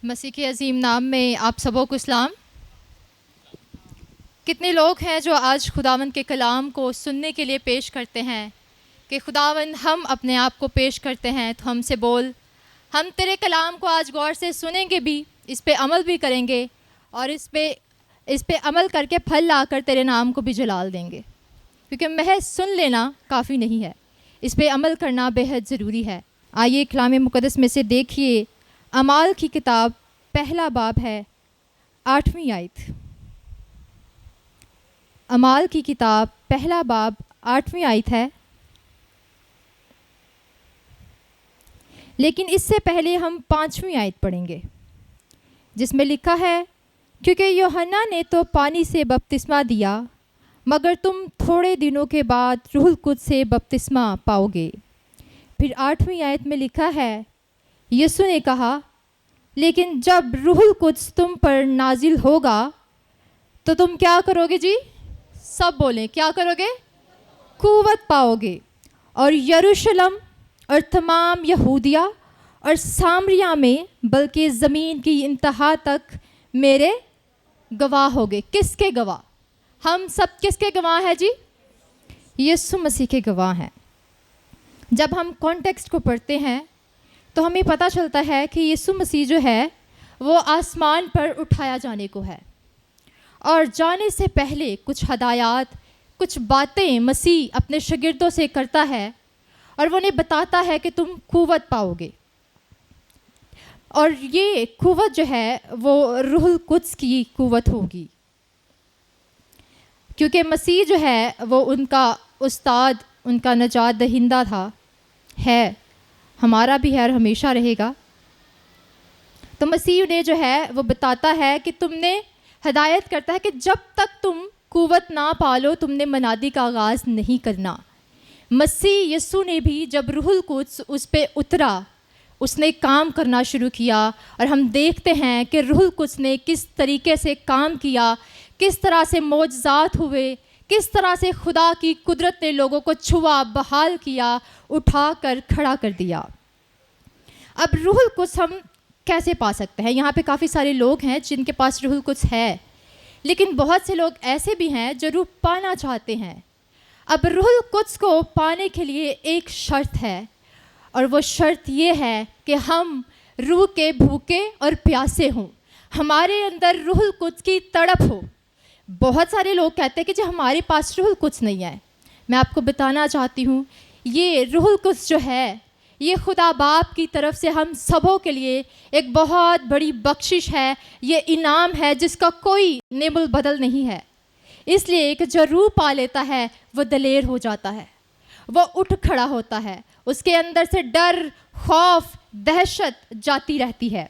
مسیح کے عظیم نام میں آپ سبوں کو اسلام۔ کتنے لوگ ہیں جو آج خداوند کے کلام کو سننے کے لیے پیش کرتے ہیں کہ خداوند ہم اپنے آپ کو پیش کرتے ہیں تو ہم سے بول، ہم تیرے کلام کو آج غور سے سنیں گے بھی، اس پہ عمل بھی کریں گے اور اس پہ عمل کر کے پھل لا کر تیرے نام کو بھی جلال دیں گے، کیونکہ محض سن لینا کافی نہیں ہے، اس پہ عمل کرنا بے حد ضروری ہے۔ آئیے کلام مقدس میں سے دیکھیے، اعمال کی کتاب پہلا باب ہے 8ویں آیت۔ اعمال کی کتاب پہلا باب 8ویں آیت ہے، لیکن اس سے پہلے ہم 5ویں آیت پڑھیں گے، جس میں لکھا ہے، کیونکہ یوحنا نے تو پانی سے بپتسمہ دیا، مگر تم تھوڑے دنوں کے بعد روح القدس سے بپتسمہ پاؤ گے۔ پھر 8ویں آیت میں لکھا ہے، یسوع نے کہا، لیکن جب روح القدس تم پر نازل ہوگا تو تم کیا کرو گے؟ جی سب بولیں، کیا کرو گے؟ قوت پاؤ گے، اور یروشلم اور تمام یہودیہ اور سامریہ میں بلکہ زمین کی انتہا تک میرے گواہ ہوگے۔ کس کے گواہ؟ ہم سب کس کے گواہ ہیں جی؟ یسوع مسیح کے گواہ ہیں۔ جب ہم کانٹیکسٹ کو پڑھتے ہیں تو ہمیں پتہ چلتا ہے کہ یسوع مسیح جو ہے وہ آسمان پر اٹھایا جانے کو ہے، اور جانے سے پہلے کچھ ہدایات، کچھ باتیں مسیح اپنے شاگردوں سے کرتا ہے، اور وہ انہیں بتاتا ہے کہ تم قوت پاؤ گے، اور یہ قوت جو ہے وہ روح القدس کی قوت ہوگی، کیونکہ مسیح جو ہے وہ ان کا استاد، ان کا نجات دہندہ تھا، ہے، ہمارا بھی ہے اور ہمیشہ رہے گا۔ تو مسیح نے جو ہے وہ بتاتا ہے کہ تم نے ہدایت کرتا ہے کہ جب تک تم قوت نہ پالو تم نے منادی کا آغاز نہیں کرنا۔ مسیح یسوع نے بھی جب روح القدس اس پہ اترا، اس نے کام کرنا شروع کیا، اور ہم دیکھتے ہیں کہ روح القدس نے کس طریقے سے کام کیا، کس طرح سے معجزات ہوئے، کس طرح سے خدا کی قدرت نے لوگوں کو چھوا، بحال کیا، اٹھا کر کھڑا کر دیا۔ اب روح القدس ہم کیسے پا سکتے ہیں؟ یہاں پہ کافی سارے لوگ ہیں جن کے پاس روح القدس ہے، لیکن بہت سے لوگ ایسے بھی ہیں جو روح پانا چاہتے ہیں۔ اب روح القدس کو پانے کے لیے ایک شرط ہے، اور وہ شرط یہ ہے کہ ہم روح کے بھوکے اور پیاسے ہوں، ہمارے اندر روح القدس کی تڑپ ہو۔ بہت سارے لوگ کہتے ہیں کہ جو ہمارے پاس روح القدس نہیں ہے۔ میں آپ کو بتانا چاہتی ہوں، یہ روح القدس جو ہے یہ خدا باپ کی طرف سے ہم سبوں کے لیے ایک بہت بڑی بخشش ہے، یہ انعام ہے جس کا کوئی نعم البدل نہیں ہے۔ اس لیے کہ جو روح پا لیتا ہے وہ دلیر ہو جاتا ہے، وہ اٹھ کھڑا ہوتا ہے، اس کے اندر سے ڈر، خوف، دہشت جاتی رہتی ہے،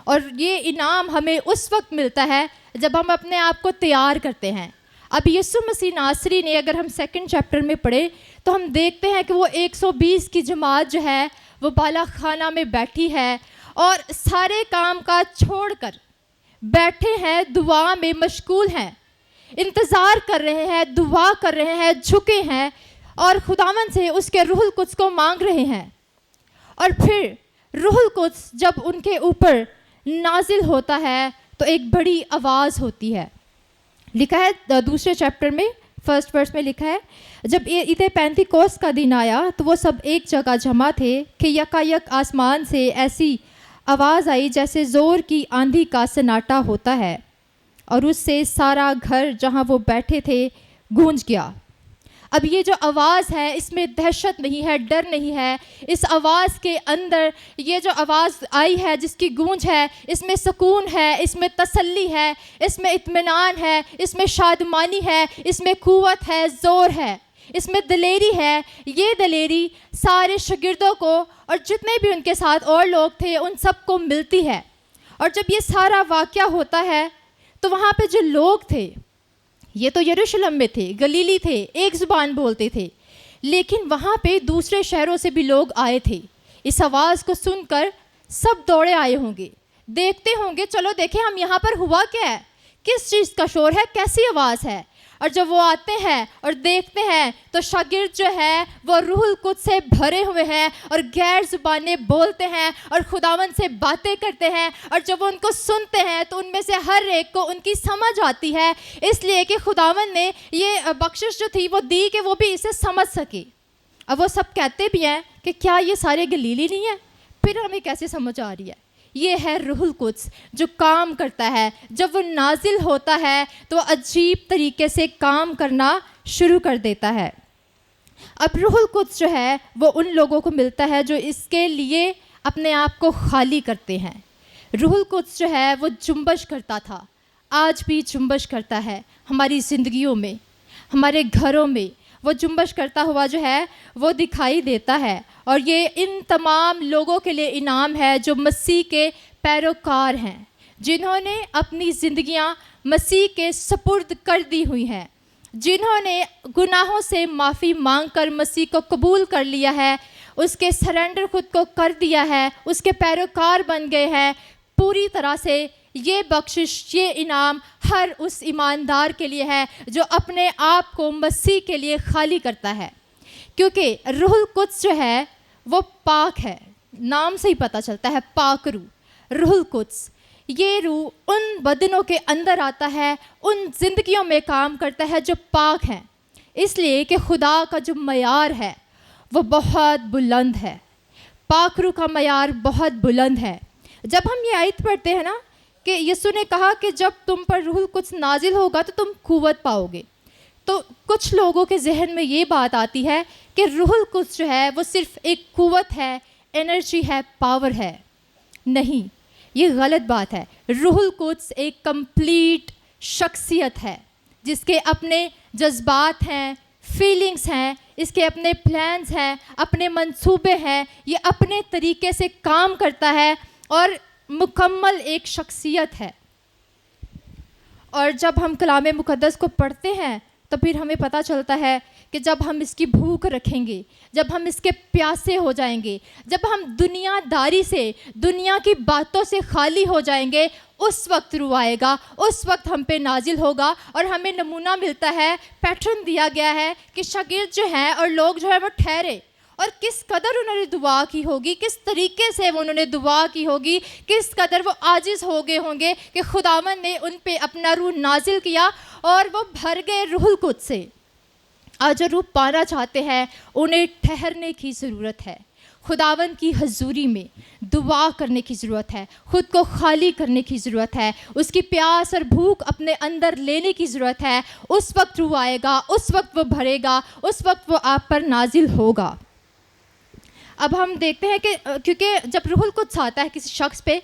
اور یہ انعام ہمیں اس وقت ملتا ہے جب ہم اپنے آپ کو تیار کرتے ہیں۔ اب یسوع مسیح ناصری نے، اگر ہم 2 چیپٹر میں پڑھیں تو ہم دیکھتے ہیں کہ وہ 120 کی جماعت جو ہے وہ بالا خانہ میں بیٹھی ہے، اور سارے کام کاج چھوڑ کر بیٹھے ہیں، دعا میں مشغول ہیں، انتظار کر رہے ہیں، دعا کر رہے ہیں، جھکے ہیں، اور خداوند سے اس کے روح القدس کو مانگ رہے ہیں۔ اور پھر روح القدس جب ان کے اوپر نازل ہوتا ہے تو ایک بڑی آواز ہوتی ہے۔ لکھا ہے 2 چیپٹر میں 1 ورس میں لکھا ہے، جب عید پینتیکوست کا دن آیا تو وہ سب ایک جگہ جمع تھے کہ یکایک آسمان سے ایسی آواز آئی جیسے زور کی آندھی کا سناٹا ہوتا ہے، اور اس سے سارا گھر جہاں وہ بیٹھے تھے گونج گیا۔ اب یہ جو آواز ہے اس میں دہشت نہیں ہے، ڈر نہیں ہے، اس آواز کے اندر یہ جو آواز آئی ہے جس کی گونج ہے اس میں سکون ہے، اس میں تسلی ہے، اس میں اطمینان ہے، اس میں شادمانی ہے، اس میں قوت ہے، زور ہے، اس میں دلیری ہے۔ یہ دلیری سارے شاگردوں کو اور جتنے بھی ان کے ساتھ اور لوگ تھے ان سب کو ملتی ہے۔ اور جب یہ سارا واقعہ ہوتا ہے تو وہاں پہ جو لوگ تھے یہ تو یروشلم میں تھے، گلیلی تھے، ایک زبان بولتے تھے، لیکن وہاں پہ دوسرے شہروں سے بھی لوگ آئے تھے۔ اس آواز کو سن کر سب دوڑے آئے ہوں گے، دیکھتے ہوں گے، چلو دیکھیں ہم یہاں پر ہوا کیا ہے، کس چیز کا شور ہے، کیسی آواز ہے۔ اور جب وہ آتے ہیں اور دیکھتے ہیں تو شاگرد جو ہے وہ روح القدس سے بھرے ہوئے ہیں اور غیر زبانیں بولتے ہیں اور خداوند سے باتیں کرتے ہیں، اور جب وہ ان کو سنتے ہیں تو ان میں سے ہر ایک کو ان کی سمجھ آتی ہے، اس لیے کہ خداوند نے یہ بخشش جو تھی وہ دی کہ وہ بھی اسے سمجھ سکے۔ اب وہ سب کہتے بھی ہیں کہ کیا یہ سارے گلیلی نہیں ہیں؟ پھر ہمیں کیسے سمجھ آ رہی ہے؟ یہ ہے روح القدس جو کام کرتا ہے۔ جب وہ نازل ہوتا ہے تو وہ عجیب طریقے سے کام کرنا شروع کر دیتا ہے۔ اب روح القدس جو ہے وہ ان لوگوں کو ملتا ہے جو اس کے لیے اپنے آپ کو خالی کرتے ہیں۔ روح القدس جو ہے وہ جنبش کرتا تھا، آج بھی جنبش کرتا ہے ہماری زندگیوں میں، ہمارے گھروں میں وہ جنبش کرتا ہوا جو ہے وہ دکھائی دیتا ہے، اور یہ ان تمام لوگوں کے لیے انعام ہے جو مسیح کے پیروکار ہیں، جنہوں نے اپنی زندگیاں مسیح کے سپرد کر دی ہوئی ہیں، جنہوں نے گناہوں سے معافی مانگ کر مسیح کو قبول کر لیا ہے، اس کے سرنڈر خود کو کر دیا ہے، اس کے پیروکار بن گئے ہیں پوری طرح سے۔ یہ بخشش، یہ انعام ہر اس ایماندار کے لیے ہے جو اپنے آپ کو مسیح کے لیے خالی کرتا ہے، کیونکہ روح القدس جو ہے وہ پاک ہے، نام سے ہی پتہ چلتا ہے، پاک روح۔ روح القدس یہ روح ان بدنوں کے اندر آتا ہے، ان زندگیوں میں کام کرتا ہے جو پاک ہیں، اس لیے کہ خدا کا جو معیار ہے وہ بہت بلند ہے، پاک روح کا معیار بہت بلند ہے۔ جب ہم یہ آیت پڑھتے ہیں نا کہ یسوع نے کہا کہ جب تم پر روح القدس نازل ہوگا تو تم قوت پاؤ گے، تو کچھ لوگوں کے ذہن میں یہ بات آتی ہے کہ روح القدس جو ہے وہ صرف ایک قوت ہے، انرجی ہے، پاور ہے۔ نہیں، یہ غلط بات ہے۔ روح القدس ایک کمپلیٹ شخصیت ہے جس کے اپنے جذبات ہیں، فیلنگز ہیں، اس کے اپنے پلانز ہیں، اپنے منصوبے ہیں، یہ اپنے طریقے سے کام کرتا ہے اور مکمل ایک شخصیت ہے۔ اور جب ہم کلام مقدس کو پڑھتے ہیں تو پھر ہمیں پتہ چلتا ہے کہ جب ہم اس کی بھوک رکھیں گے، جب ہم اس کے پیاسے ہو جائیں گے، جب ہم دنیا داری سے، دنیا کی باتوں سے خالی ہو جائیں گے، اس وقت روح آئے گا، اس وقت ہم پہ نازل ہوگا، اور ہمیں نمونہ ملتا ہے، پیٹرن دیا گیا ہے کہ شاگرد جو ہیں اور لوگ جو ہے وہ ٹھہرے، اور کس قدر انہوں نے دعا کی ہوگی، کس طریقے سے انہوں نے دعا کی ہوگی، کس قدر وہ عاجز ہو گئے ہوں گے کہ خداوند نے ان پہ اپنا روح نازل کیا اور وہ بھر گئے روح القدس سے۔ آج جو روح پانا چاہتے ہیں انہیں ٹھہرنے کی ضرورت ہے، خداوند کی حضوری میں دعا کرنے کی ضرورت ہے، خود کو خالی کرنے کی ضرورت ہے، اس کی پیاس اور بھوک اپنے اندر لینے کی ضرورت ہے۔ اس وقت روح آئے گا، اس وقت وہ بھرے گا، اس وقت وہ آپ پر نازل ہوگا۔ اب ہم دیکھتے ہیں کہ کیونکہ جب روح القدس آتا ہے کسی شخص پہ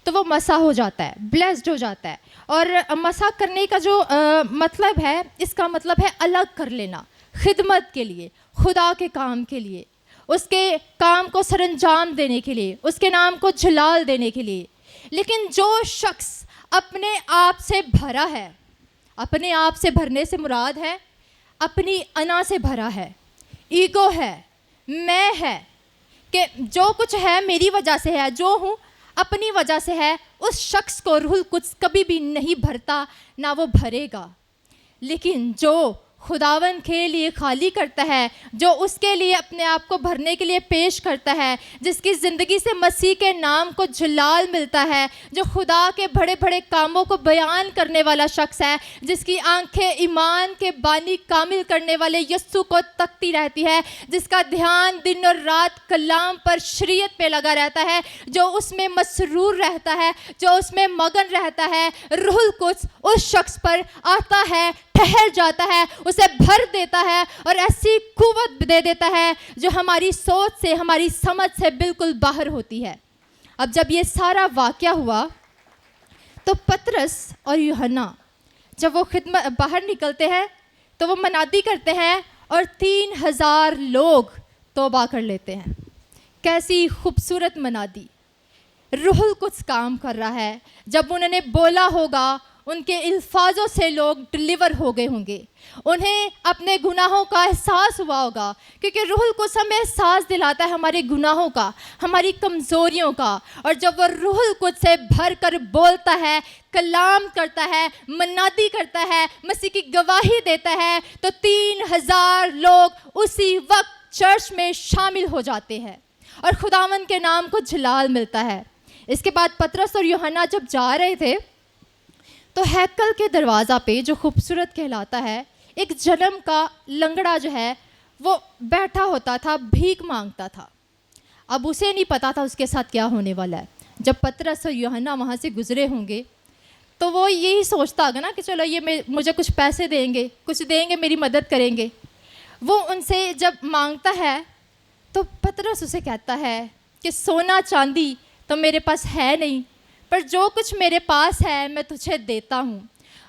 تو وہ مسح ہو جاتا ہے، بلیسڈ ہو جاتا ہے، اور مسح کرنے کا جو مطلب ہے، اس کا مطلب ہے الگ کر لینا، خدمت کے لیے، خدا کے کام کے لیے، اس کے کام کو سر انجام دینے کے لیے، اس کے نام کو جلال دینے کے لیے۔ لیکن جو شخص اپنے آپ سے بھرا ہے، اپنے آپ سے بھرنے سے مراد ہے اپنی انا سے بھرا ہے، ایگو ہے، میں ہے، کہ جو کچھ ہے میری وجہ سے ہے، جو ہوں اپنی وجہ سے ہے، اس شخص کو روح القدس کبھی بھی نہیں بھرتا، نہ وہ بھرے گا۔ لیکن جو خداوند کے لیے خالی کرتا ہے، جو اس کے لیے اپنے آپ کو بھرنے کے لیے پیش کرتا ہے، جس کی زندگی سے مسیح کے نام کو جلال ملتا ہے، جو خدا کے بڑے بڑے کاموں کو بیان کرنے والا شخص ہے، جس کی آنکھیں ایمان کے بانی کامل کرنے والے یسوع کو تکتی رہتی ہے، جس کا دھیان دن اور رات کلام پر، شریعت پہ لگا رہتا ہے، جو اس میں مسرور رہتا ہے، جو اس میں مگن رہتا ہے، روح القدس اس شخص پر آتا ہے، ٹھہر جاتا ہے، اسے بھر دیتا ہے اور ایسی قوت دے دیتا ہے جو ہماری سوچ سے، ہماری سمجھ سے بالکل باہر ہوتی ہے۔ اب جب یہ سارا واقعہ ہوا تو پطرس اور یوحنا جب وہ خدمت باہر نکلتے ہیں تو وہ منادی کرتے ہیں اور 3000 لوگ توبہ کر لیتے ہیں۔ کیسی خوبصورت منادی! روح القدس کام کر رہا ہے۔ جب انہوں نے بولا ہوگا، ان کے الفاظوں سے لوگ ڈلیور ہو گئے ہوں گے. انہیں اپنے گناہوں کا احساس ہوا ہوگا, کیونکہ روح القدس ہمیں احساس دلاتا ہے ہمارے گناہوں کا, ہماری کمزوریوں کا. اور جب وہ روح القدس سے بھر کر بولتا ہے, کلام کرتا ہے, منادی کرتا ہے, مسیح کی گواہی دیتا ہے, تو 3000 لوگ اسی وقت چرچ میں شامل ہو جاتے ہیں اور خداوند کے نام کو جلال ملتا ہے. اس کے بعد پطرس اور یوحنا جب جا رہے تھے تو ہیکل کے دروازہ پہ, جو خوبصورت کہلاتا ہے, ایک جنم کا لنگڑا جو ہے وہ بیٹھا ہوتا تھا, بھیک مانگتا تھا. اب اسے نہیں پتا تھا اس کے ساتھ کیا ہونے والا ہے. جب پطرس اور یوحنا وہاں سے گزرے ہوں گے تو وہ یہی سوچتا ہوگا نا کہ چلو یہ مجھے کچھ پیسے دیں گے, کچھ دیں گے, میری مدد کریں گے. وہ ان سے جب مانگتا ہے تو پطرس اسے کہتا ہے کہ سونا چاندی تو میرے پاس ہے نہیں, پر جو کچھ میرے پاس ہے میں تجھے دیتا ہوں.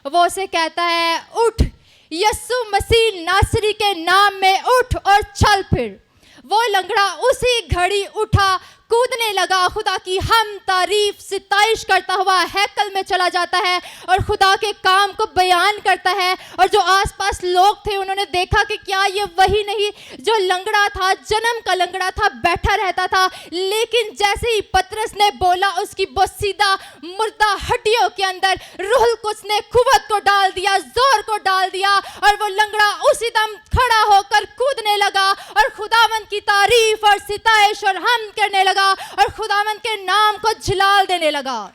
وہ اسے کہتا ہے, اٹھ, یسوع مسیح ناصری کے نام میں اٹھ اور چل پھر. وہ لنگڑا اسی گھڑی اٹھا, کودنے لگا, خدا کی حمد تعریف ستائش کرتا ہوا ہیکل میں چلا جاتا ہے اور خدا کے کام کو بیان کرتا ہے. اور جو آس پاس لوگ تھے انہوں نے دیکھا کہ کیا یہ وہی نہیں جو لنگڑا تھا, جنم کا لنگڑا تھا, بیٹھا رہتا تھا. لیکن جیسے ہی پطرس نے بولا, اس کی بوسیدہ مردہ ہڈیوں کے اندر روح القدس نے قوت کو ڈال دیا, زور کو ڈال دیا, اور وہ لنگڑا اسی دم کھڑا ہو کر کودنے لگا اور خداوند کی تعریف اور ستائش اور حمد کرنے لگا اور خداوند کے نام کو جلال دینے لگا.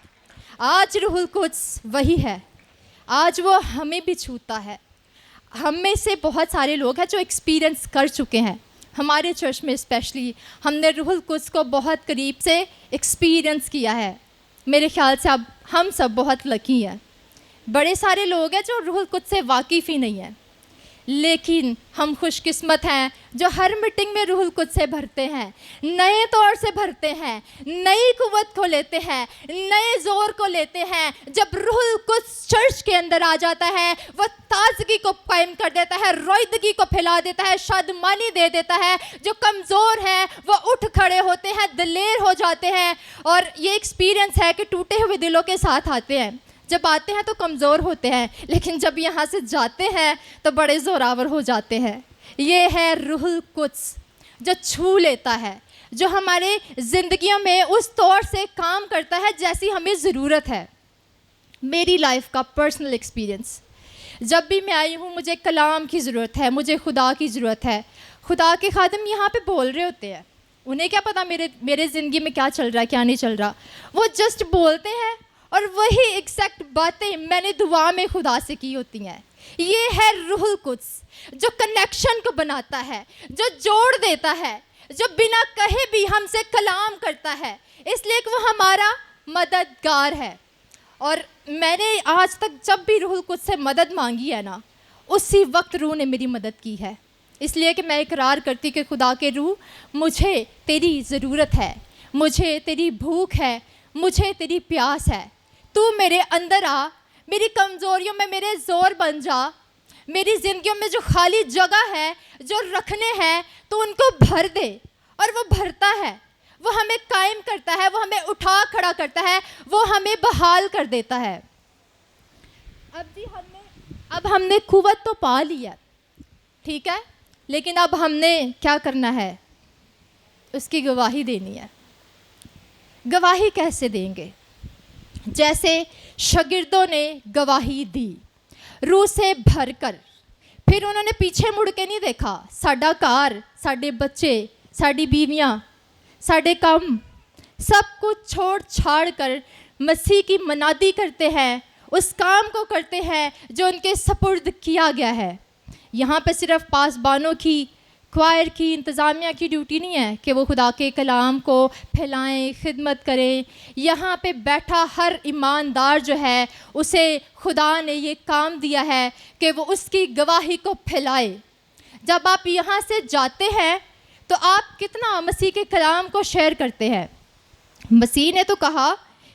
آج روح القدس وہی ہے, آج وہ ہمیں بھی چھوتا ہے. ہم میں سے بہت سارے لوگ ہیں جو ایکسپیرئنس کر چکے ہیں. ہمارے چرچ میں اسپیشلی ہم نے روح القدس کو بہت قریب سے ایکسپیرئنس کیا ہے. میرے خیال سے اب ہم سب بہت لکی ہیں. بڑے سارے لوگ ہیں جو روح القدس سے واقف ہی نہیں ہیں, لیکن ہم خوش قسمت ہیں جو ہر میٹنگ میں روح القدس سے بھرتے ہیں, نئے طور سے بھرتے ہیں, نئی قوت کو لیتے ہیں, نئے زور کو لیتے ہیں. جب روح القدس چرچ کے اندر آ جاتا ہے وہ تازگی کو قائم کر دیتا ہے, رویدگی کو پھیلا دیتا ہے, شادمانی دے دیتا ہے. جو کمزور ہیں وہ اٹھ کھڑے ہوتے ہیں, دلیر ہو جاتے ہیں. اور یہ ایکسپیرئنس ہے کہ ٹوٹے ہوئے دلوں کے ساتھ آتے ہیں. جب آتے ہیں تو کمزور ہوتے ہیں, لیکن جب یہاں سے جاتے ہیں تو بڑے زوراور ہو جاتے ہیں. یہ ہے روح القدس جو چھو لیتا ہے, جو ہمارے زندگیوں میں اس طور سے کام کرتا ہے جیسی ہمیں ضرورت ہے. میری لائف کا پرسنل ایکسپیرئنس, جب بھی میں آئی ہوں مجھے کلام کی ضرورت ہے, مجھے خدا کی ضرورت ہے. خدا کے خادم یہاں پہ بول رہے ہوتے ہیں, انہیں کیا پتا میرے زندگی میں کیا چل رہا ہے کیا نہیں چل رہا. وہ جسٹ بولتے ہیں اور وہی ایگزیکٹ باتیں میں نے دعا میں خدا سے کی ہوتی ہیں. یہ ہے روح القدس جو کنیکشن کو بناتا ہے, جو جوڑ دیتا ہے, جو بنا کہے بھی ہم سے کلام کرتا ہے, اس لیے کہ وہ ہمارا مددگار ہے. اور میں نے آج تک جب بھی روح القدس سے مدد مانگی ہے نا, اسی وقت روح نے میری مدد کی ہے. اس لیے کہ میں اقرار کرتی کہ خدا کے روح, مجھے تیری ضرورت ہے, مجھے تیری بھوک ہے, مجھے تیری پیاس ہے. تو میرے اندر آ, میری کمزوریوں میں میرے زور بن جا, میری زندگیوں میں جو خالی جگہ ہے, جو رکھنے ہیں, تو ان کو بھر دے. اور وہ بھرتا ہے, وہ ہمیں قائم کرتا ہے, وہ ہمیں اٹھا کھڑا کرتا ہے, وہ ہمیں بحال کر دیتا ہے. اب ہم نے قوت تو پا لی ہے, ٹھیک ہے, لیکن اب ہم نے کیا کرنا ہے, اس کی گواہی دینی ہے. گواہی کیسے دیں گے؟ جیسے شاگردوں نے گواہی دی, روح سے بھر کر. پھر انہوں نے پیچھے مڑ کے نہیں دیکھا. ساڈا کار, ساڈے بچے, ساڈی بیویاں, ساڈے کام, سب کچھ چھوڑ چھاڑ کر مسیح کی منادی کرتے ہیں, اس کام کو کرتے ہیں جو ان کے سپرد کیا گیا ہے. یہاں پہ صرف پاسبانوں کی, کوائر کی, انتظامیہ کی ڈیوٹی نہیں ہے کہ وہ خدا کے کلام کو پھیلائیں, خدمت کریں. یہاں پہ بیٹھا ہر ایماندار جو ہے اسے خدا نے یہ کام دیا ہے کہ وہ اس کی گواہی کو پھیلائے. جب آپ یہاں سے جاتے ہیں تو آپ کتنا مسیح کے کلام کو شیئر کرتے ہیں. مسیح نے تو کہا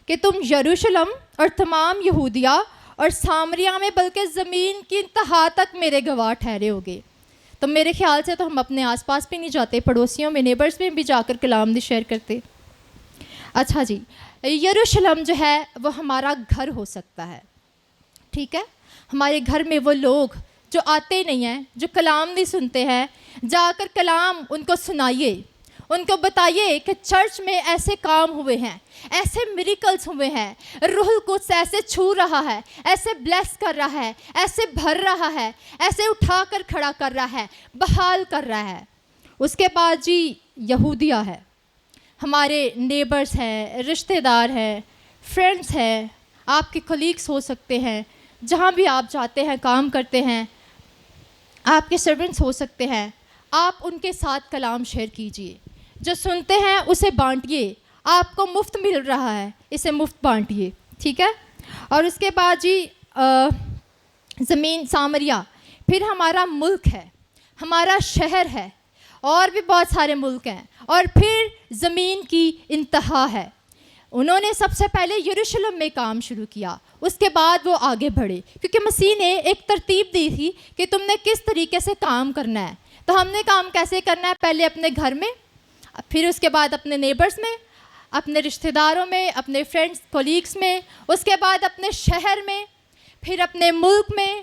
کہ تم یروشلم اور تمام یہودیہ اور سامریہ میں بلکہ زمین کی انتہا تک میرے گواہ ٹھہرے ہوگے. تو میرے خیال سے تو ہم اپنے آس پاس بھی نہیں جاتے, پڑوسیوں میں, نیبرز میں بھی جا کر کلام نہیں شیئر کرتے. اچھا جی, یروشلم جو ہے وہ ہمارا گھر ہو سکتا ہے, ٹھیک ہے. ہمارے گھر میں وہ لوگ جو آتے نہیں ہیں, جو کلام نہیں سنتے ہیں, جا کر کلام ان کو سنائیے, ان کو بتائیے کہ چرچ میں ایسے کام ہوئے ہیں, ایسے میریکلز ہوئے ہیں, روح القدس ایسے چھو رہا ہے, ایسے بلیس کر رہا ہے, ایسے بھر رہا ہے, ایسے اٹھا کر کھڑا کر رہا ہے, بحال کر رہا ہے. اس کے بعد جی یہودیہ ہے, ہمارے نیبرز ہیں, رشتہ دار ہیں, فرینڈس ہیں, آپ کے کولیگس ہو سکتے ہیں, جہاں بھی آپ جاتے ہیں کام کرتے ہیں, آپ کے سرونٹس ہو سکتے ہیں. آپ ان کے ساتھ کلام شیئر کیجیے, جو سنتے ہیں اسے بانٹیے. آپ کو مفت مل رہا ہے, اسے مفت بانٹیے, ٹھیک ہے. اور اس کے بعد جی زمین سامریا, پھر ہمارا ملک ہے, ہمارا شہر ہے, اور بھی بہت سارے ملک ہیں, اور پھر زمین کی انتہا ہے. انہوں نے سب سے پہلے یروشلم میں کام شروع کیا, اس کے بعد وہ آگے بڑھے, کیونکہ مسیح نے ایک ترتیب دی تھی کہ تم نے کس طریقے سے کام کرنا ہے. تو ہم نے کام کیسے کرنا ہے؟ پہلے اپنے گھر میں, پھر اس کے بعد اپنے نیبرز میں, اپنے رشتہ داروں میں, اپنے فرینڈس کولیگس میں, اس کے بعد اپنے شہر میں, پھر اپنے ملک میں,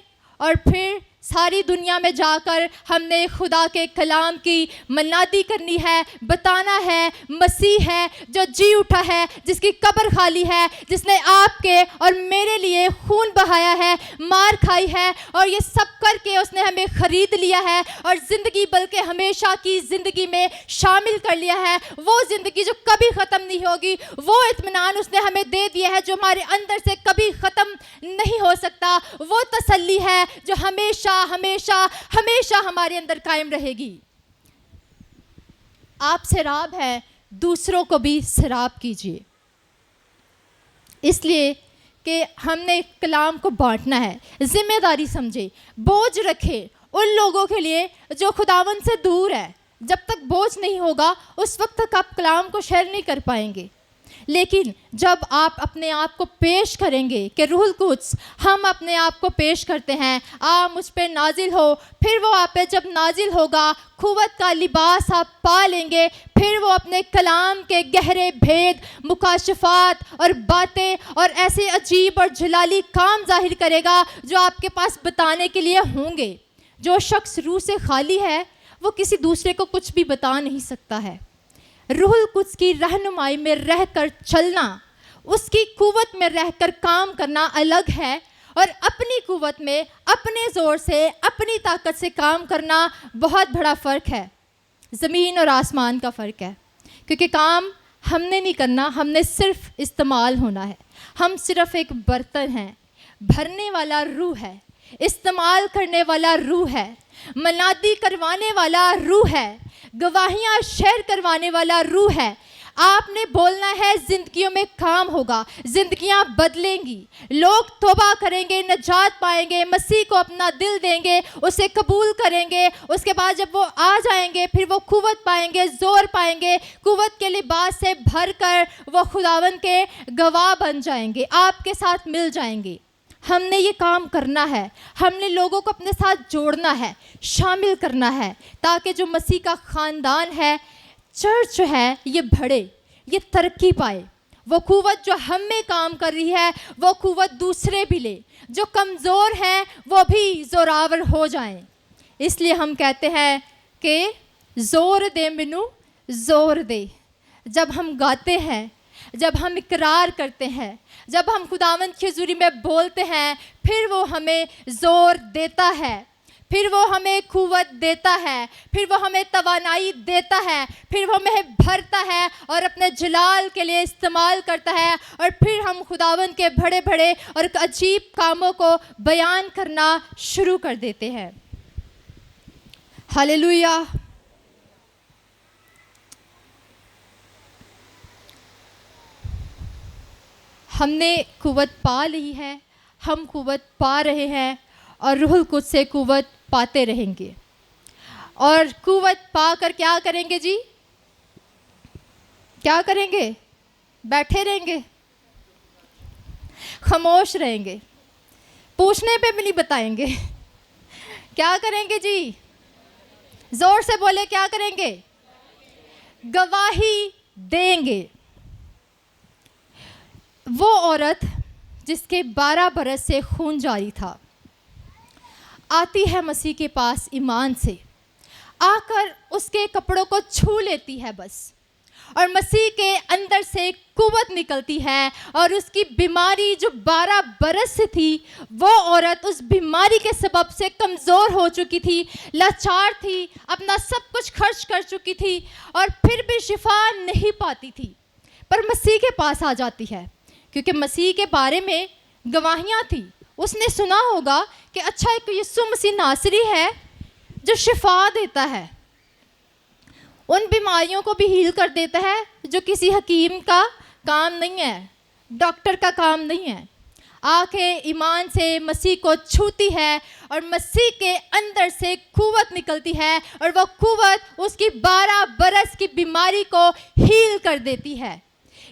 اور پھر ساری دنیا میں جا کر ہم نے خدا کے کلام کی منادی کرنی ہے, بتانا ہے مسیح ہے جو جی اٹھا ہے, جس کی قبر خالی ہے, جس نے آپ کے اور میرے لیے خون بہایا ہے, مار کھائی ہے, اور یہ سب کر کے اس نے ہمیں خرید لیا ہے, اور زندگی بلکہ ہمیشہ کی زندگی میں شامل کر لیا ہے. وہ زندگی جو کبھی ختم نہیں ہوگی, وہ اطمینان اس نے ہمیں دے دیا ہے جو ہمارے اندر سے کبھی ختم نہیں ہو سکتا. وہ تسلی ہے جو ہمیشہ ہمیشہ ہمیشہ ہمارے اندر قائم رہے گی. آپ سیراب ہیں, دوسروں کو بھی سیراب کیجیے, اس لیے کہ ہم نے کلام کو بانٹنا ہے. ذمہ داری سمجھے, بوجھ رکھے ان لوگوں کے لیے جو خداوند سے دور ہے. جب تک بوجھ نہیں ہوگا اس وقت تک آپ کلام کو شیئر نہیں کر پائیں گے. لیکن جب آپ اپنے آپ کو پیش کریں گے کہ روح القدس, ہم اپنے آپ کو پیش کرتے ہیں, آپ مجھ پہ نازل ہو, پھر وہ آپ پہ جب نازل ہوگا قوت کا لباس آپ پا لیں گے, پھر وہ اپنے کلام کے گہرے بھید, مکاشفات اور باتیں اور ایسے عجیب اور جلالی کام ظاہر کرے گا جو آپ کے پاس بتانے کے لیے ہوں گے. جو شخص روح سے خالی ہے وہ کسی دوسرے کو کچھ بھی بتا نہیں سکتا ہے. روح القدس کی رہنمائی میں رہ کر چلنا, اس کی قوت میں رہ کر کام کرنا الگ ہے, اور اپنی قوت میں اپنے زور سے اپنی طاقت سے کام کرنا بہت بڑا فرق ہے. زمین اور آسمان کا فرق ہے, کیونکہ کام ہم نے نہیں کرنا, ہم نے صرف استعمال ہونا ہے. ہم صرف ایک برتن ہیں, بھرنے والا روح ہے, استعمال کرنے والا روح ہے, منادی کروانے والا روح ہے, گواہیاں شیئر کروانے والا روح ہے. آپ نے بولنا ہے, زندگیوں میں کام ہوگا, زندگیاں بدلیں گی, لوگ توبہ کریں گے, نجات پائیں گے, مسیح کو اپنا دل دیں گے, اسے قبول کریں گے. اس کے بعد جب وہ آ جائیں گے پھر وہ قوت پائیں گے, زور پائیں گے, قوت کے لباس سے بھر کر وہ خداوند کے گواہ بن جائیں گے, آپ کے ساتھ مل جائیں گے. ہم نے یہ کام کرنا ہے, ہم نے لوگوں کو اپنے ساتھ جوڑنا ہے, شامل کرنا ہے, تاکہ جو مسیح کا خاندان ہے, چرچ جو ہے, یہ بڑھے, یہ ترقی پائے. وہ قوت جو ہم میں کام کر رہی ہے وہ قوت دوسرے بھی لے, جو کمزور ہیں وہ بھی زوراور ہو جائیں. اس لیے ہم کہتے ہیں کہ زور دے منو زور دے. جب ہم گاتے ہیں, جب ہم اقرار کرتے ہیں, جب ہم خداوند کی حضوری میں بولتے ہیں, پھر وہ ہمیں زور دیتا ہے, پھر وہ ہمیں قوت دیتا ہے, پھر وہ ہمیں توانائی دیتا ہے, پھر وہ ہمیں بھرتا ہے اور اپنے جلال کے لیے استعمال کرتا ہے, اور پھر ہم خداوند کے بڑے بڑے اور عجیب کاموں کو بیان کرنا شروع کر دیتے ہیں. ہاللویا. ہم نے قوت پا لی ہے, ہم قوت پا رہے ہیں, اور روح القدس سے قوت پاتے رہیں گے. اور قوت پا کر کیا کریں گے جی؟ کیا کریں گے؟ بیٹھے رہیں گے, خاموش رہیں گے, پوچھنے پہ بھی نہیں بتائیں گے. کیا کریں گے جی؟ زور سے بولے, کیا کریں گے؟ گواہی دیں گے. وہ عورت جس کے 12 برس سے خون جاری تھا، آتی ہے مسیح کے پاس ایمان سے، آ کر اس کے کپڑوں کو چھو لیتی ہے بس، اور مسیح کے اندر سے قوت نکلتی ہے، اور اس کی بیماری جو 12 برس سے تھی، وہ عورت اس بیماری کے سبب سے کمزور ہو چکی تھی، لاچار تھی، اپنا سب کچھ خرچ کر چکی تھی، اور پھر بھی شفا نہیں پاتی تھی، پر مسیح کے پاس آ جاتی ہے، کیونکہ مسیح کے بارے میں گواہیاں تھی۔ اس نے سنا ہوگا کہ اچھا ایک یسوع مسیح ناصری ہے جو شفا دیتا ہے، ان بیماریوں کو بھی ہیل کر دیتا ہے جو کسی حکیم کا کام نہیں ہے، ڈاکٹر کا کام نہیں ہے۔ آ کے ایمان سے مسیح کو چھوتی ہے، اور مسیح کے اندر سے قوت نکلتی ہے، اور وہ قوت اس کی 12 برس کی بیماری کو ہیل کر دیتی ہے۔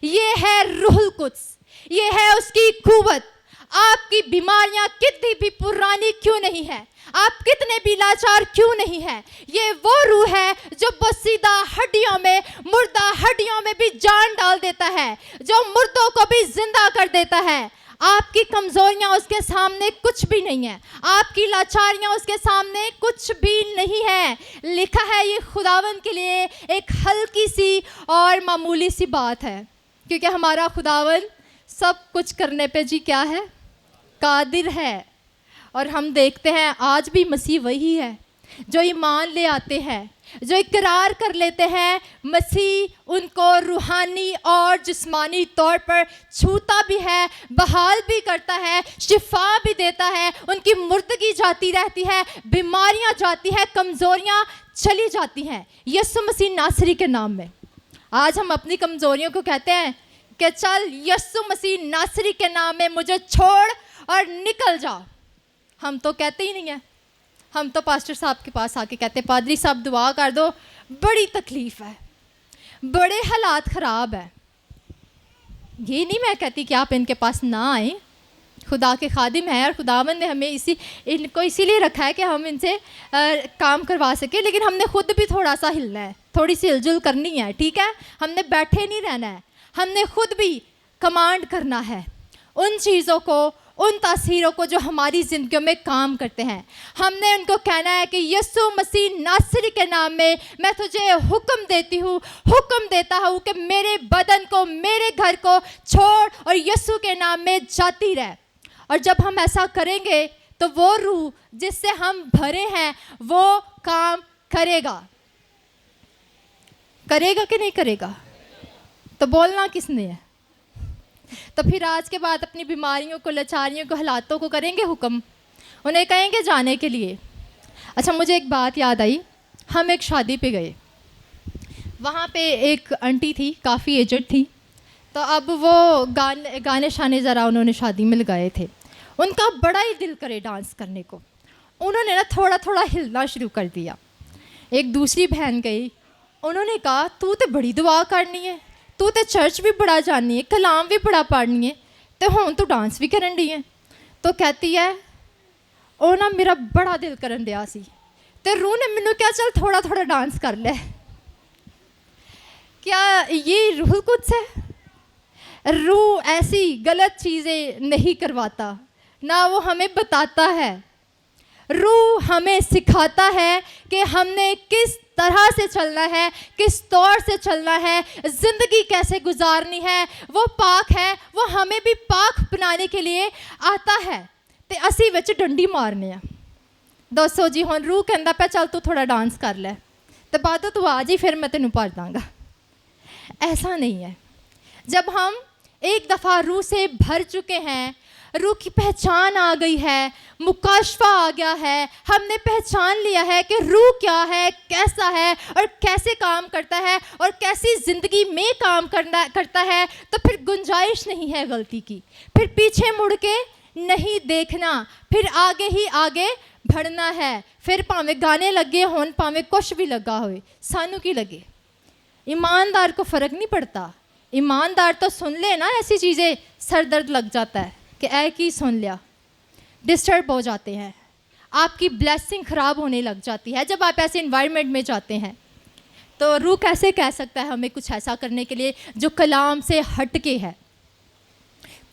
یہ ہے روح القدس، یہ ہے اس کی قوت۔ آپ کی بیماریاں کتنی بھی پرانی کیوں نہیں ہے، آپ کتنے بھی لاچار کیوں نہیں ہے، یہ وہ روح ہے جو بسیدہ ہڈیوں میں، مردہ ہڈیوں میں بھی جان ڈال دیتا ہے، جو مردوں کو بھی زندہ کر دیتا ہے۔ آپ کی کمزوریاں اس کے سامنے کچھ بھی نہیں ہیں، آپ کی لاچاریاں اس کے سامنے کچھ بھی نہیں ہے۔ لکھا ہے یہ خداوند کے لیے ایک ہلکی سی اور معمولی سی بات ہے، کیونکہ ہمارا خداوند سب کچھ کرنے پہ جی کیا ہے، قادر ہے۔ اور ہم دیکھتے ہیں آج بھی مسیح وہی ہے جو ایمان لے آتے ہیں، جو اقرار کر لیتے ہیں، مسیح ان کو روحانی اور جسمانی طور پر چھوتا بھی ہے، بحال بھی کرتا ہے، شفا بھی دیتا ہے، ان کی مردگی جاتی رہتی ہے، بیماریاں جاتی ہیں، کمزوریاں چلی جاتی ہیں یسوع مسیح ناصری کے نام میں۔ آج ہم اپنی کمزوریوں کو کہتے ہیں کہ چل یسوع مسیح ناصری کے نام میں مجھے چھوڑ اور نکل جا۔ ہم تو کہتے ہی نہیں ہیں، ہم تو پاسٹر صاحب کے پاس آ کے کہتے ہیں پادری صاحب دعا کر دو، بڑی تکلیف ہے، بڑے حالات خراب ہیں۔ یہ نہیں میں کہتی کہ آپ ان کے پاس نہ آئیں، خدا کے خادم ہیں، اور خداوند نے ہمیں ان کو اسی لیے رکھا ہے کہ ہم ان سے کام کروا سکیں، لیکن ہم نے خود بھی تھوڑا سا ہلنا ہے، تھوڑی سی ہل جل کرنی ہے، ٹھیک ہے؟ ہم نے بیٹھے نہیں رہنا ہے، ہم نے خود بھی کمانڈ کرنا ہے ان چیزوں کو، ان تاثیروں کو جو ہماری زندگیوں میں کام کرتے ہیں۔ ہم نے ان کو کہنا ہے کہ یسوع مسیح ناصری کے نام میں تجھے حکم دیتی ہوں، حکم دیتا ہوں کہ میرے بدن کو، میرے گھر کو چھوڑ، اور یسوع کے نام میں جاتی رہ۔ اور جب ہم ایسا کریں گے تو وہ روح جس سے ہم بھرے ہیں وہ کام کرے گا۔ کرے گا کہ نہیں کرے گا؟ تو بولنا کس نے ہے؟ تو پھر آج کے بعد اپنی بیماریوں کو، لاچاریوں کو، حالاتوں کو کریں گے حکم، انہیں کہیں گے جانے کے لیے۔ اچھا مجھے ایک بات یاد آئی، ہم ایک شادی پہ گئے، وہاں پہ ایک انٹی تھی، کافی ایجڈ تھی، تو اب وہ گانے شانے ذرا انہوں نے شادی میں لگائے تھے، ان کا بڑا ہی دل کرے ڈانس کرنے کو، انہوں نے نا تھوڑا تھوڑا ہلنا شروع کر دیا۔ ایک دوسری بہن گئی، انہوں نے کہا تو تے بڑی دعا کرنی ہے، تو تے چرچ بھی بڑا جانی ہے، کلام بھی بڑا پڑھنی ہے، تے ہوں تو ڈانس بھی کرن دی ہے۔ تو کہتی ہے او نا میرا بڑا دل کرن دیا سی، تے روح نے مینوں کیا چل تھوڑا تھوڑا ڈانس کر لے۔ کیا یہ روح القدس ہے؟ روح ایسی غلط چیزیں نہیں کرواتا، نہ وہ ہمیں بتاتا ہے، روح ہمیں سکھاتا ہے کہ ہم نے کس طرح سے چلنا ہے، کس طور سے چلنا ہے، زندگی کیسے گزارنی ہے۔ وہ پاک ہے، وہ ہمیں بھی پاک بنانے کے لیے آتا ہے، تے اسی وچ ڈنڈی مارنے ہیں۔ دوستو جی ہن روح کہندا پہ چل تو تھوڑا ڈانس کر لے، تے بعد تو آ جی پھر میں تینوں پڑھ داں گا۔ ایسا نہیں ہے۔ جب ہم ایک دفعہ روح سے بھر چکے ہیں، روح کی پہچان آ گئی ہے، مکاشفہ آ گیا ہے، ہم نے پہچان لیا ہے کہ روح کیا ہے، کیسا ہے، اور کیسے کام کرتا ہے، اور کیسی زندگی میں کام کرتا ہے، تو پھر گنجائش نہیں ہے غلطی کی، پھر پیچھے مڑ کے نہیں دیکھنا، پھر آگے ہی آگے بڑھنا ہے۔ پھر پاویں گانے لگے ہون، پاویں کچھ بھی لگا ہوئے، سانو کی لگے، ایماندار کو فرق نہیں پڑتا۔ ایماندار تو سن لے نا ایسی چیزیں، سر درد لگ جاتا ہے کہ اے کی سن لیا، ڈسٹرب ہو جاتے ہیں، آپ کی بلیسنگ خراب ہونے لگ جاتی ہے جب آپ ایسے انوائرمنٹ میں جاتے ہیں۔ تو روح کیسے کہہ سکتا ہے ہمیں کچھ ایسا کرنے کے لیے جو کلام سے ہٹ کے ہے؟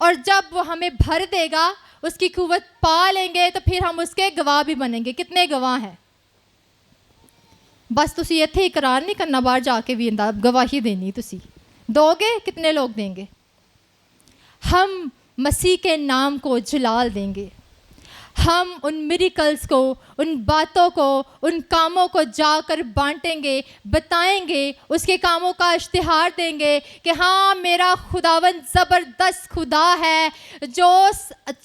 اور جب وہ ہمیں بھر دے گا, اس کی قوت پا لیں گے, تو پھر ہم اس کے گواہ بھی بنیں گے. کتنے گواہ ہیں؟ بس تسی اتنے اقرار نہیں کرنا, باہر جا کے بھی گواہی دینی. تسی دو گے, کتنے لوگ دیں گے؟ ہم مسیح کے نام کو جلال دیں گے. ہم ان میریکلز کو, ان باتوں کو, ان کاموں کو جا کر بانٹیں گے, بتائیں گے, اس کے کاموں کا اشتہار دیں گے کہ ہاں میرا خداوند زبردست خدا ہے جو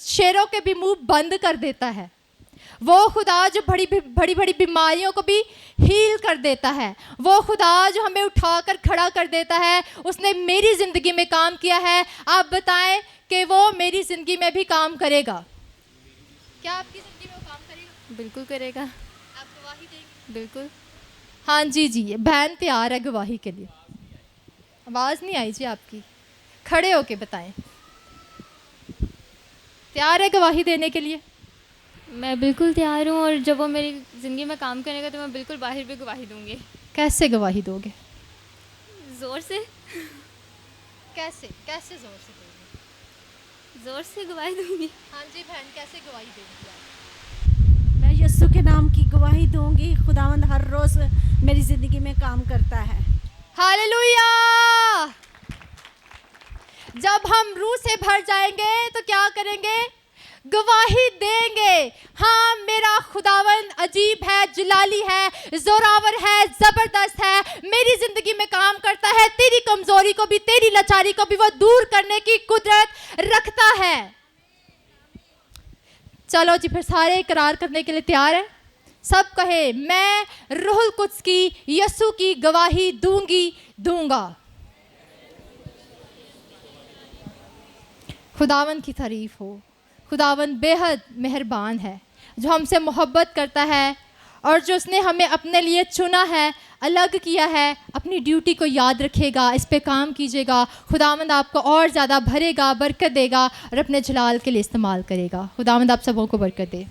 شیروں کے بھی منہ بند کر دیتا ہے. وہ خدا جو بڑی بڑی بیماریوں کو بھی ہیل کر دیتا ہے. وہ خدا جو ہمیں اٹھا کر کھڑا کر دیتا ہے, اس نے میری زندگی میں کام کیا ہے. آپ بتائیں کہ وہ میری زندگی میں بھی کام کرے گا. کیا آپ کی زندگی میں وہ کام کرے گا؟ بالکل کرے گا. آپ گواہی دیں گے؟ بالکل. ہاں جی, بہن تیار ہے گواہی کے لیے. آواز نہیں آئی جی آپ کی, کھڑے ہو کے بتائیں. تیار ہے گواہی دینے کے لیے؟ میں بالکل تیار ہوں, اور جب وہ میری زندگی میں کام کرے گا تو میں بالکل باہر بھی گواہی دوں گی. کیسے گواہی دو گے؟ زور سے. کیسے زور سے دو گے؟ زور سے گواہی دوں گی. ہاں جی بہن, کیسے گواہی دیں گی آپ؟ میں یسوع کے نام کی گواہی دوں گی. خداوند ہر روز میری زندگی میں کام کرتا ہے. ہاللویا. جب ہم روح سے بھر جائیں گے تو کیا کریں گے؟ گواہی دیں گے. ہاں میرا خداوند عجیب ہے, جلالی ہے, زوراور ہے, زبردست ہے, میری زندگی میں کام کرتا ہے. تیری کمزوری کو بھی, تیری لاچاری کو بھی وہ دور کرنے کی قدرت رکھتا ہے. چلو جی, پھر سارے اقرار کرنے کے لیے تیار ہیں؟ سب کہے میں روح القدس کی, یسوع کی گواہی دوں گا. خداوند کی تعریف ہو. خداوند بے حد مہربان ہے, جو ہم سے محبت کرتا ہے, اور جو اس نے ہمیں اپنے لیے چنا ہے, الگ کیا ہے. اپنی ڈیوٹی کو یاد رکھے گا, اس پہ کام کیجیے گا. خداوند آپ کو اور زیادہ بھرے گا, برکت دے گا, اور اپنے جلال کے لیے استعمال کرے گا. خداوند آپ سبوں کو برکت دے.